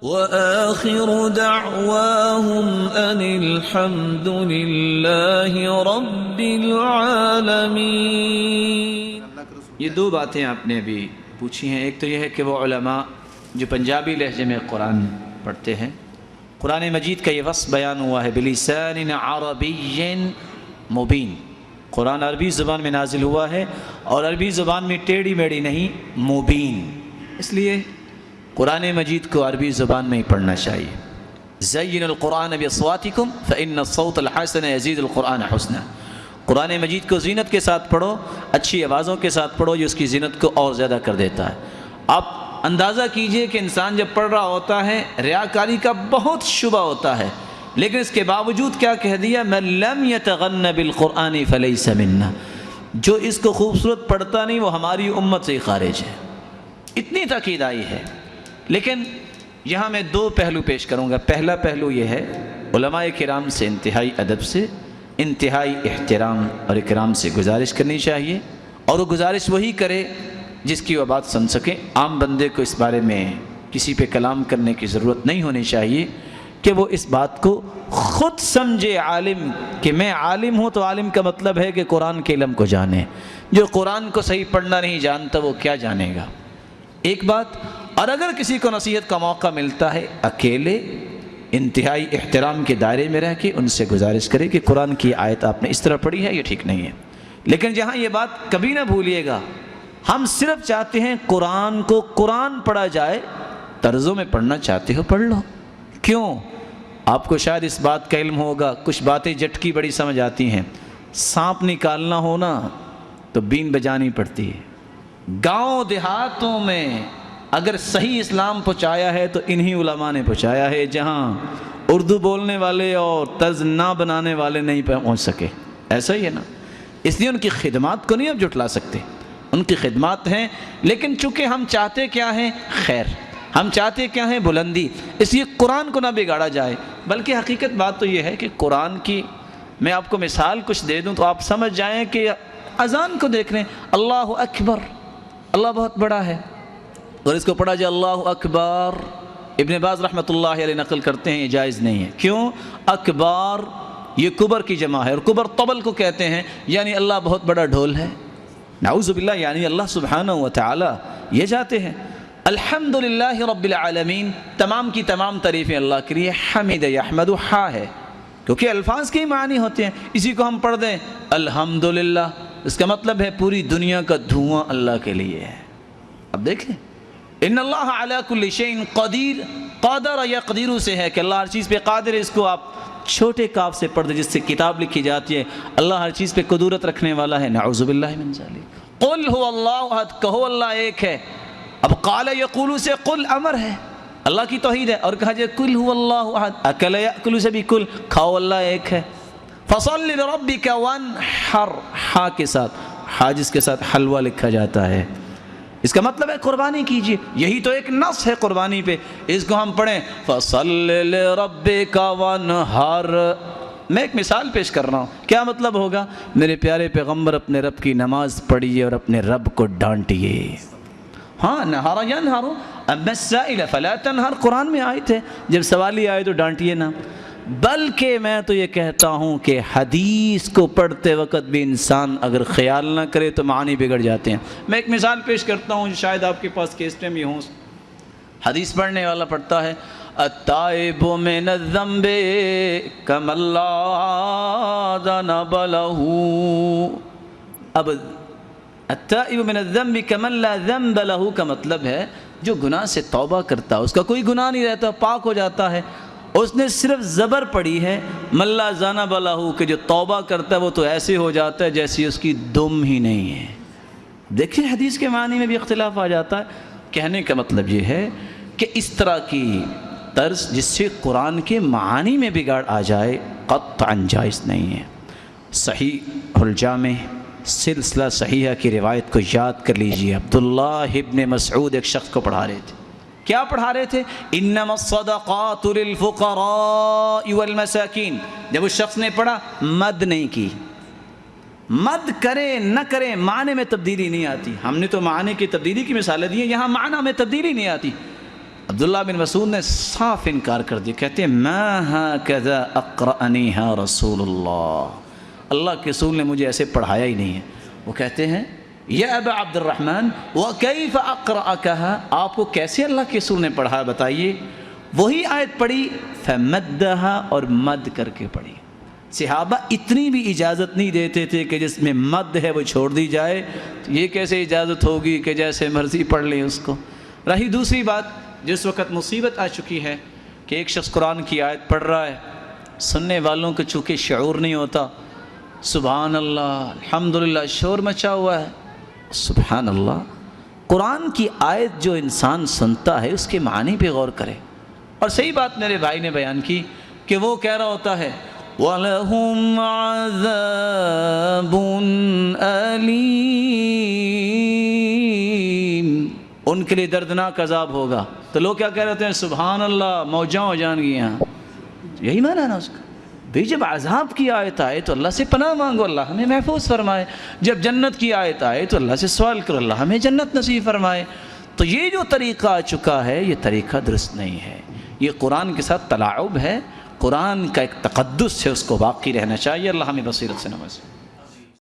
وآخر دعواهم أن الحمد لله رب العالمين۔ یہ دو باتیں آپ نے ابھی پوچھی ہیں، ایک تو یہ ہے کہ وہ علماء جو پنجابی لہجے میں قرآن پڑھتے ہیں، قرآن مجید کا یہ وصف بیان ہوا ہے بلسان عربی مبین، قرآن عربی زبان میں نازل ہوا ہے اور عربی زبان میں ٹیڑھی میڑھی نہیں، مبین، اس لیے قرآن مجید کو عربی زبان میں ہی پڑھنا چاہیے۔ زین القرآن باصواتکم فإن الصوت الحسن یزید القرآن حسنا، قرآن مجید کو زینت کے ساتھ پڑھو، اچھی آوازوں کے ساتھ پڑھو، جو اس کی زینت کو اور زیادہ کر دیتا ہے۔ آپ اندازہ کیجئے کہ انسان جب پڑھ رہا ہوتا ہے ریاکاری کا بہت شبہ ہوتا ہے، لیکن اس کے باوجود کیا کہہ دیا، من لم یتغن بالقرآن فلیس منا، جو اس کو خوبصورت پڑھتا نہیں وہ ہماری امت سے ہی خارج ہے، اتنی تاکید آئی ہے۔ لیکن یہاں میں دو پہلو پیش کروں گا۔ پہلا پہلو یہ ہے، علماء کرام سے انتہائی ادب سے، انتہائی احترام اور اکرام سے گزارش کرنی چاہیے، اور وہ گزارش وہی کرے جس کی وہ بات سن سکے۔ عام بندے کو اس بارے میں کسی پہ کلام کرنے کی ضرورت نہیں ہونی چاہیے کہ وہ اس بات کو خود سمجھے عالم، کہ میں عالم ہوں تو عالم کا مطلب ہے کہ قرآن کے علم کو جانے، جو قرآن کو صحیح پڑھنا نہیں جانتا وہ کیا جانے گا، ایک بات۔ اور اگر کسی کو نصیحت کا موقع ملتا ہے، اکیلے انتہائی احترام کے دائرے میں رہ کے ان سے گزارش کرے کہ قرآن کی آیت آپ نے اس طرح پڑھی ہے، یہ ٹھیک نہیں ہے۔ لیکن جہاں یہ بات کبھی نہ بھولیے گا، ہم صرف چاہتے ہیں قرآن کو قرآن پڑھا جائے، طرزوں میں پڑھنا چاہتے ہو پڑھ لو، کیوں؟ آپ کو شاید اس بات کا علم ہوگا، کچھ باتیں جٹکی بڑی سمجھ آتی ہیں، سانپ نکالنا ہونا تو بین بجانی پڑتی ہے۔ گاؤں دیہاتوں میں اگر صحیح اسلام پہنچایا ہے تو انہی علماء نے پہنچایا ہے، جہاں اردو بولنے والے اور طرز نہ بنانے والے نہیں پہنچ سکے، ایسا ہی ہے نا۔ اس لیے ان کی خدمات کو نہیں اب جھٹلا سکتے، ان کی خدمات ہیں، لیکن چونکہ ہم چاہتے کیا ہیں، خیر، ہم چاہتے کیا ہیں، بلندی، اس لیے قرآن کو نہ بگاڑا جائے۔ بلکہ حقیقت بات تو یہ ہے کہ قرآن کی میں آپ کو مثال کچھ دے دوں تو آپ سمجھ جائیں کہ اذان کو دیکھ لیں، اللہ اکبر، اللہ بہت بڑا ہے، اور اس کو پڑھا جائے اللہ اکبر، ابن باز رحمۃ اللہ علیہ نقل کرتے ہیں یہ جائز نہیں ہے۔ کیوں؟ اکبار یہ کبر کی جمع ہے، اور کبر طبل کو کہتے ہیں، یعنی اللہ بہت بڑا ڈھول ہے، نعوذ باللہ، یعنی اللہ سبحانہ و تعالی یہ جاتے ہیں۔ الحمدللہ رب العالمین، تمام کی تمام تعریفیں اللہ کے لیے، حمید یحمد ہا ہے، کیونکہ الفاظ کے ہی معنی ہوتے ہیں۔ اسی کو ہم پڑھ دیں الحمدللہ، اس کا مطلب ہے پوری دنیا کا دھواں اللہ کے لیے ہے۔ اب دیکھیں، ان اللہ علی کل شیء قدیر، قادر یقدیر سے ہے کہ اللہ ہر چیز پہ قادر ہے، اس کو آپ چھوٹے کاف سے پڑھ دیں جس سے کتاب لکھی جاتی ہے، اللہ ہر چیز پہ قدرت رکھنے والا ہے، نعوذ باللہ من ذالک۔ قل هو اللہ احد، کہو اللہ ایک ہے۔ اب قال یقول سے قل امر ہے، اللہ کی توحید ہے، اور کہا جائے قل هو اللہ احد، اکل یاکل سے بھی کل، کھاؤ اللہ ایک ہے۔ فصل لربک وانحر، ہا کے ساتھ، ہا جس کے ساتھ حلوہ لکھا جاتا ہے، اس کا مطلب ہے قربانی کیجئے، یہی تو ایک نص ہے قربانی پہ۔ اس کو ہم پڑھیں فصل لربک وانحر، میں ایک مثال پیش کر رہا ہوں، کیا مطلب ہوگا؟ میرے پیارے پیغمبر اپنے رب کی نماز پڑھیے اور اپنے رب کو ڈانٹیے۔ ہاں، نہارا ینہر، اما السائل فلا تنہر، قرآن میں آیت ہے، جب سوالی آئے تو ڈانٹیے نہ۔ بلکہ میں تو یہ کہتا ہوں کہ حدیث کو پڑھتے وقت بھی انسان اگر خیال نہ کرے تو معنی بگڑ جاتے ہیں۔ میں ایک مثال پیش کرتا ہوں، شاید آپ کے پاس کیسٹیں بھی ہوں۔ حدیث پڑھنے والا پڑھتا ہے التائب من الذنب کمن لا ذنب له، اب التائب من الذنب کمن لا ذنب له کا مطلب ہے جو گناہ سے توبہ کرتا ہے، اس کا کوئی گناہ نہیں رہتا، پاک ہو جاتا ہے، اس نے صرف زبر پڑھی ہے من لا ذنب له، کہ جو توبہ کرتا ہے وہ تو ایسے ہو جاتا ہے جیسی اس کی دم ہی نہیں ہے۔ دیکھیں حدیث کے معنی میں بھی اختلاف آ جاتا ہے۔ کہنے کا مطلب یہ ہے کہ اس طرح کی طرز جس سے قرآن کے معانی میں بگاڑ آ جائے قطعاً جائز نہیں ہے۔ صحیح الجامع سلسلہ صحیحہ کی روایت کو یاد کر لیجئے، عبداللہ ابن مسعود ایک شخص کو پڑھا رہے تھے، کیا پڑھا رہے تھے؟ انما الصدقات للفقراء والمساکین۔ جب اس شخص نے پڑھا، مد نہیں کی، مد کرے نہ کرے معنی میں تبدیلی نہیں آتی۔ ہم نے تو معنی کی تبدیلی کی مثالیں دی ہیں، یہاں معنی میں تبدیلی نہیں آتی۔ عبداللہ بن مسعود نے صاف انکار کر دیا، کہتے ہیں ما ہاکذا اقرأنیہا رسول اللہ کے رسول نے مجھے ایسے پڑھایا ہی نہیں ہے۔ وہ کہتے ہیں یا ابا عبد الرحمن وکیف اقرأکہا، آپ کو کیسے اللہ کے رسول نے پڑھایا بتائیے؟ وہی آیت پڑھی فمدہا، اور مد کر کے پڑھی۔ صحابہ اتنی بھی اجازت نہیں دیتے تھے کہ جس میں مد ہے وہ چھوڑ دی جائے، یہ کیسے اجازت ہوگی کہ جیسے مرضی پڑھ لیں اس کو۔ رہی دوسری بات، جس وقت مصیبت آ چکی ہے کہ ایک شخص قرآن کی آیت پڑھ رہا ہے، سننے والوں کو چونکہ شعور نہیں ہوتا، سبحان اللہ الحمدللہ شور مچا ہوا ہے، سبحان اللہ، قرآن کی آیت جو انسان سنتا ہے اس کے معنی پہ غور کرے۔ اور صحیح بات میرے بھائی نے بیان کی کہ وہ کہہ رہا ہوتا ہے وَلَهُمْ عَذَابٌ أَلِيمٌ، ان کے لیے دردناک عذاب ہوگا، تو لوگ کیا کہہ رہے ہیں؟ سبحان اللہ، موجاں ہو جان گی یہاں، یہی معنی ہے نا اس کا۔ بھئی جب عذاب کی آیت آئے تو اللہ سے پناہ مانگو، اللہ ہمیں محفوظ فرمائے، جب جنت کی آیت آئے تو اللہ سے سوال کرو، اللہ ہمیں جنت نصیب فرمائے۔ تو یہ جو طریقہ آ چکا ہے یہ طریقہ درست نہیں ہے، یہ قرآن کے ساتھ تلاعب ہے، قرآن کا ایک تقدس ہے، اس کو باقی رہنا چاہیے۔ اللہ ہمیں بصیرت سے نوازے۔